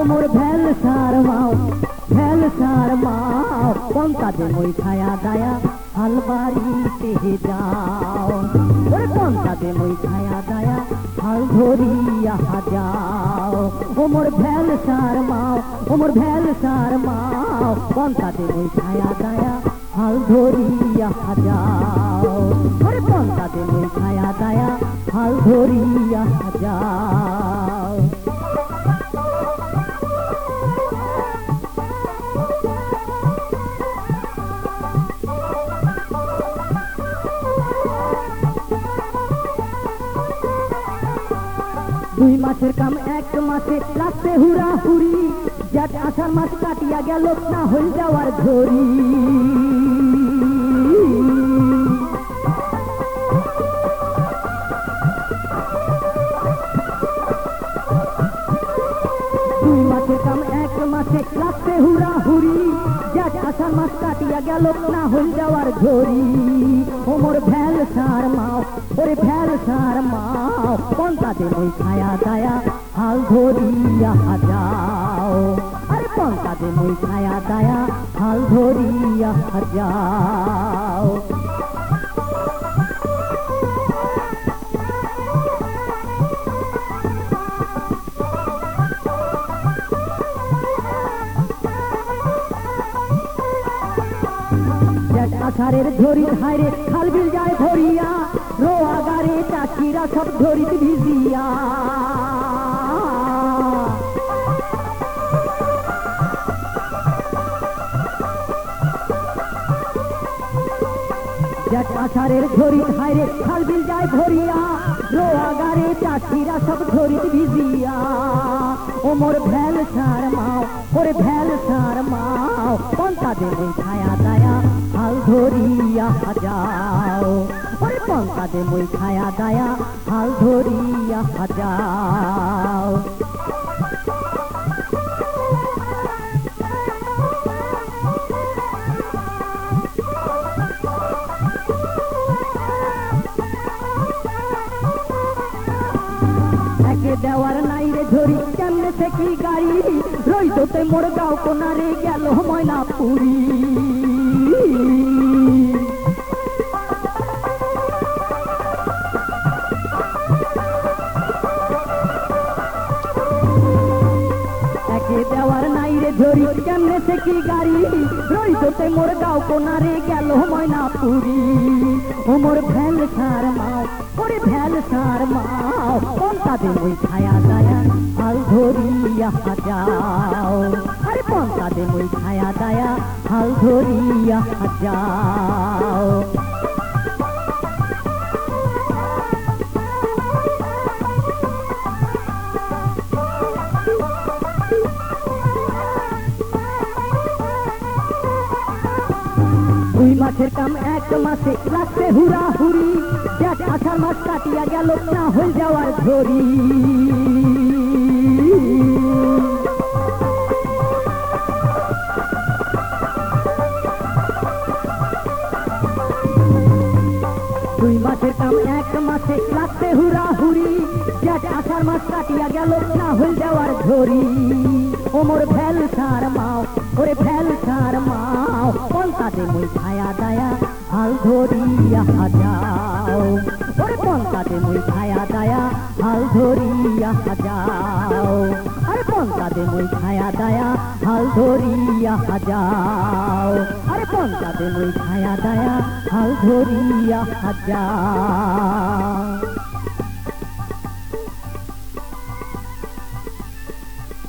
মোর ভেল সার মাও পন্তা দে মই ছায়া দায়া হালবাড়িতে যাও ওরে পন্তা দে মই ছায়া দায়া হাল ধরিয়া যাও ও মোর ভেল সার মাও পন্তা দে মই ছায়া দায়া হাল ধরিয়া যাও ওরে পন্তা দে মই ছায়া দায়া হাল ধরিয়া যাও। দুই মাসের কাম এক মাসে লাগছে হুড়াহুড়ি জ্যাঠ আষাঢ় মাস কাটিয়া গেল না হইল যাওয়ার ঘড়ি দুই মাসের কাম এক মাসে লাগছে হুড়াহুড়ি জ্যাঠ আষাঢ় মাস কাটিয়া গেল না হইল যাওয়ার ঘড়ি ও মোর ভেল সার মাও ওরে ভেল সার মাও পন্তা দে মই ছায়া দায়া হাল ধরিয়া যাও আরে পন্তা দে মই ছায়া দায়া হাল ধরিয়া যাও। আষাঢ়ের ঝড়ি হাইরে খাল বিল যায় ভরিয়া রোয়া গাড়ি চাষিরা সব ঝড়িত ভিজিয়া আষাঢ়ের ঝড়ি হাইরে খাল বিল যায় ভরিয়া রোয়া গাড়ি চাষিরা সব ঝড়িত ভিজিয়া ও মোর ভেল সার মাও ওরে ভেল সার মাও পন্তা দে মই ছায়া দায়া হাল ধরিয়া যাও ওরে পন্তা দে মই ছায়া দায়া হাল ধরিয়া যাও। দেওয়ার নাই রে ঝড়ি কেমনে সে কি গাড়ি রইতে মোর গাও কোনারে গেল ময়নাপুরি একে দেওয়ার নাই রে ঝড়ি কেমনে সে কি গাড়ি রইতে মোর গাও কোনারে গেল ময়নাপুরি ও মোর ভেল সার মাও ওরে ভেল সার মাও পন্তা দে মই ছায়া দায়া হাল ধরিয়া যাও আরে পন্তা দে মই ছায়া দায়া হাল ধরিয়া যাও। দুই মাসের কাম এক মাসে লাগছে হুড়াহুড়ি জ্যাঠ আষাঢ় মাস কাটিয়া গেল না হইল যাওয়ার ঘড়ি দুই মাসের কাম এক মাসে লাগছে হুড়াহুড়ি জ্যাঠ আষাঢ় মাস কাটিয়া গেল না হইল যাওয়ার ঘড়ি ও মোর ভেল সার মাও ওরে ভেল সার মাও পন্তা দে মই ছায়া দায়া হাল ধরিয়া যাও ওরে পন্তা দে মই ছায়া দায়া হাল ধরিয়া যাও আরে পন্তা দে মই ছায়া দায়া হাল ধরিয়া যাও আরে পন্তা দে মই ছায়া দায়া হাল ধরিয়া যাও।